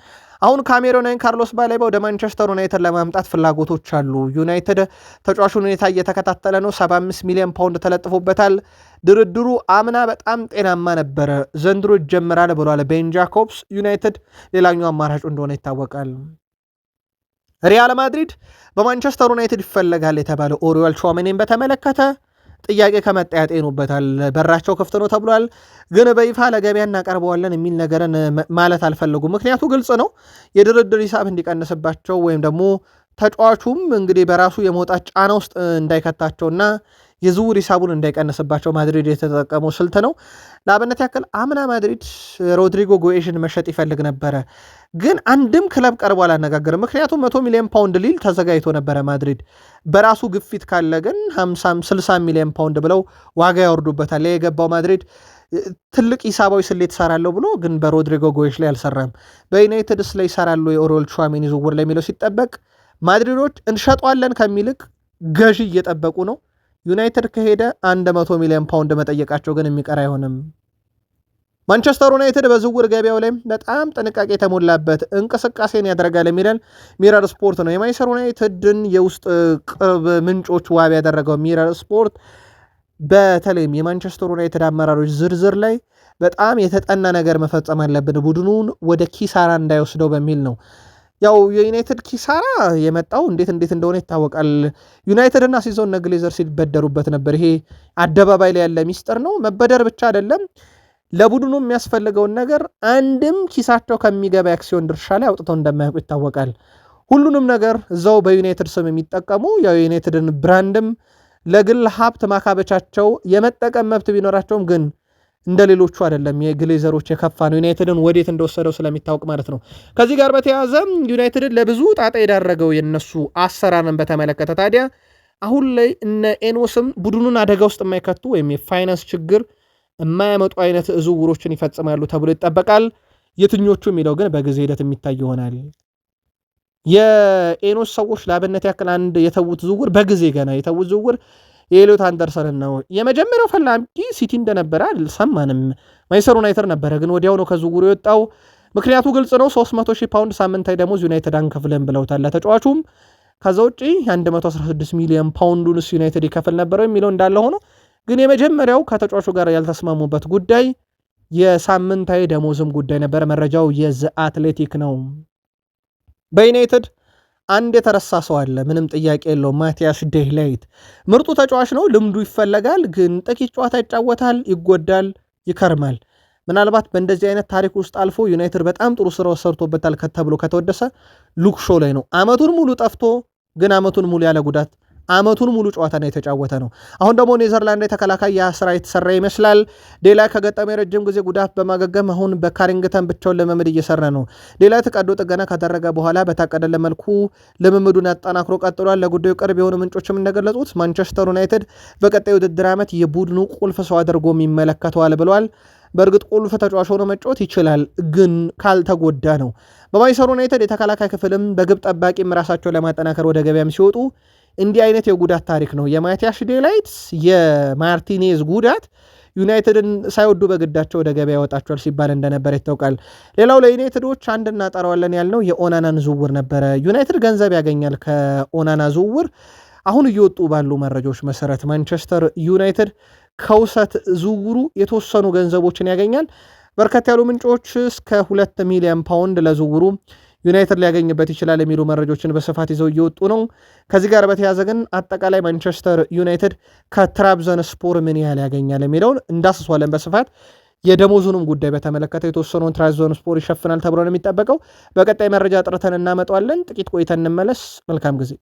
አሁን ካሜሮናዊ ካርሎስ ባሌባ ወደ ማንቸስተር ዩናይትድ ለማምጣት ፍላጎቶች አሉ። ዩናይትድ ተጫዋቹን ሁኔታ እየተከታተለ ነው። 75 ሚሊዮን ፓውንድ ተለጥፎበታል። ድርድሩ አምና በጣም ጤናማ ነበረ፣ ዘንድሮ ይጀምራል ብሏል ቤን ጃኮብስ። ዩናይትድ ሌላኛው አማራጩ እንደሆነ ይታወቃል። ሪያል ማድሪድ በማንቸስተር ዩናይትድ ይፈለጋል የተባለ ኦሪዮል ቹዋሜኒን በተመለከተ ጥያቄ ከመጣ ያጤኑበታል። በራቸው ክፍት ነው ተብሏል። ግን በይፋ ለገበያ እናቀርበዋለን የሚል ነገርን ማለት አልፈለጉም። ምክንያቱ ግልጽ ነው። የድርድር ሂሳብ እንዲቀንስባቸው ወይም ደግሞ ተጫዋቹም እንግዲህ በራሱ የመውጣት ጫና ውስጥ እንዳይከታቸውና የዝውውር ሂሳቡን እንዳይቀንስባቸው ማድሪድ የተጠቀመው ስልት ነው። ለአብነት ያክል አምና ማድሪድ ሮድሪጎ ጎኤሽን መሸጥ ይፈልግ ነበረ፣ ግን አንድም ክለብ ቀርቦ አላነጋገርም። ምክንያቱም 100 ሚሊዮን ፓውንድ ሊል ተዘጋጅቶ ነበረ። ማድሪድ በራሱ ግፊት ካለ ግን 50-60 ሚሊዮን ፓውንድ ብለው ዋጋ ያወርዱበታል። የገባው ማድሪድ ትልቅ ሂሳባዊ ስሌት ሰራለሁ ብሎ ግን በሮድሪጎ ጎይሽ ላይ አልሰራም። በዩናይትድስ ላይ ይሰራሉ የኦሪዮል ቹዋሜኒ ዝውውር ላይ የሚለው ሲጠበቅ ማድሪዶች እንሸጧለን ከሚልቅ ገዢ እየጠበቁ ነው። ዩናይትድ ከሄደ 100 ሚሊዮን ፓውንድ መጠየቃቸው ግን የሚቀር አይሆንም። ማንቸስተር ዩናይትድ በዝውውር ገበያው ላይ በጣም ጥንቃቄ የተሞላበት እንቅስቃሴን ያደርጋል የሚለን ሚረር ስፖርት ነው። የማንቸስተር ዩናይትድን የውስጥ ቅርብ ምንጮች ዋቢ ያደረገው ሚረር ስፖርት በተለይም የማንቸስተር ዩናይትድ አመራሮች ዝርዝር ላይ በጣም የተጠና ነገር መፈጸም አለብን ቡድኑን ወደ ኪሳራ እንዳይወስደው በሚል ነው። ያው የዩናይትድ ኪሳራ የመጣው እንዴት እንደሆነ ይታወቃል። ዩናይትድ እና ሲዞን ግሌዘር ሲበደሩበት ነበር። ይሄ አደባባይ ላይ ያለ ሚስጥር ነው። መበደር ብቻ አይደለም፣ ለቡድኑ የሚያስፈልገውን ነገር አንድም ኪሳቸው ከሚገባ አክሲዮን ድርሻ ላይ አውጥተው እንደማያውቁ ይታወቃል። ሁሉንም ነገር እዛው በዩናይትድ ስም የሚጠቀሙ ያው የዩናይትድን ብራንድም ለግል ሀብት ማካበቻቸው የመጠቀም መብት ቢኖራቸውም ግን እንደ ሌሎቹ አይደለም። የግሌዘሮች የከፋ ነው። ዩናይትድን ወዴት እንደወሰደው ስለሚታወቅ ማለት ነው። ከዚህ ጋር በተያያዘ ዩናይትድን ለብዙ ጣጣ የዳረገው የነሱ አሰራርን በተመለከተ ታዲያ አሁን ላይ እነ ኤኖስም ቡድኑን አደጋ ውስጥ የማይከቱ ወይም የፋይናንስ ችግር የማያመጡ አይነት ዝውውሮችን ይፈጽማሉ ተብሎ ይጠበቃል። የትኞቹ የሚለው ግን በጊዜ ሂደት የሚታይ ይሆናል። የኤኖስ ሰዎች ለአብነት ያክል አንድ የተዉት ዝውውር በጊዜ ገና የተዉት ዝውውር የኤሊዮት አንደርሰንን ነው። የመጀመሪያው ፈላጊ ሲቲ እንደነበረ አልሰማንም። ማንቸስተር ዩናይትድ ነበረ፣ ግን ወዲያው ነው ከዝውውሩ የወጣው። ምክንያቱ ግልጽ ነው። 300,000 ፓውንድ ሳምንታዊ ደሞዝ ዩናይትድ አንከፍልም ብለውታል ተጫዋቹም። ከዛ ውጪ 116 ሚሊዮን ፓውንዱንስ ዩናይትድ ይከፍል ነበረው የሚለው እንዳለ ሆኖ ግን የመጀመሪያው ከተጫዋቹ ጋር ያልተስማሙበት ጉዳይ የሳምንታዊ ደሞዝም ጉዳይ ነበረ። መረጃው የዘ አትሌቲክ ነው። በዩናይትድ አንድ የተረሳ ሰው አለ፣ ምንም ጥያቄ የለው። ማቲያስ ዴላይት ምርጡ ተጫዋች ነው። ልምዱ ይፈለጋል፣ ግን ጥቂት ጨዋታ ይጫወታል፣ ይጎዳል፣ ይከርማል። ምናልባት በእንደዚህ አይነት ታሪክ ውስጥ አልፎ ዩናይትድ በጣም ጥሩ ስራ ሰርቶበታል ተብሎ ከተወደሰ ሉክ ሾው ላይ ነው። አመቱን ሙሉ ጠፍቶ ግን አመቱን ሙሉ ያለ ጉዳት አመቱን ሙሉ ጨዋታና የተጫወተ ነው። አሁን ደግሞ ኔዘርላንድ ተከላካይ ያ ስራ የተሰራ ይመስላል። ዴላይ ከገጠመ የረጅም ጊዜ ጉዳት በማገገም አሁን በካሪንግተን ብቻውን ልምምድ እየሰራ ነው። ዴላይ ተቀዶ ጥገና ካደረገ በኋላ በታቀደለ መልኩ ልምምዱን አጠናክሮ ቀጥሏል። ለጉዳዩ ቅርብ የሆኑ ምንጮችም እንደገለጹት ማንቸስተር ዩናይትድ በቀጣይ ውድድር ዓመት የቡድኑ ቁልፍ ሰው አድርጎ ይመለከተዋል ብለዋል። በእርግጥ ቁልፍ ተጫዋች ሆኖ መጫወት ይችላል፣ ግን ካልተጎዳ ነው። በማንቸስተር ዩናይትድ የተከላካይ ክፍልም በግብ ጠባቂም ራሳቸውን ለማጠናከር ወደ ገበያም ሲወጡ እንዲህ አይነት የጉዳት ታሪክ ነው። የማቲያስ ዴላይት የማርቲኔዝ ጉዳት ዩናይትድን ሳይወዱ በግዳቸው ወደ ገበያ ያወጣቸዋል ሲባል እንደነበር ይታወቃል። ሌላው ለዩናይትዶች አንድ እናጠራዋለን ያልነው የኦናናን ዝውውር ነበረ። ዩናይትድ ገንዘብ ያገኛል ከኦናና ዝውውር። አሁን እየወጡ ባሉ መረጃዎች መሰረት ማንቸስተር ዩናይትድ ከውሰት ዝውውሩ የተወሰኑ ገንዘቦችን ያገኛል። በርከት ያሉ ምንጮች እስከ 2 ሚሊዮን ፓውንድ ለዝውውሩ ዩናይትድ ሊያገኝበት ይችላል የሚሉ መረጃዎችን በስፋት ይዘው እየወጡ ነው። ከዚህ ጋር በተያያዘ ግን አጠቃላይ ማንቸስተር ዩናይትድ ከትራብዘን ስፖር ምን ያህል ያገኛል የሚለውን እንዳስሷለን በስፋት። የደሞዙንም ጉዳይ በተመለከተ የተወሰነውን ትራብዘን ስፖር ይሸፍናል ተብሎ ነው የሚጠበቀው። በቀጣይ መረጃ ጥርተን እናመጣዋለን። ጥቂት ቆይተን እንመለስ። መልካም ጊዜ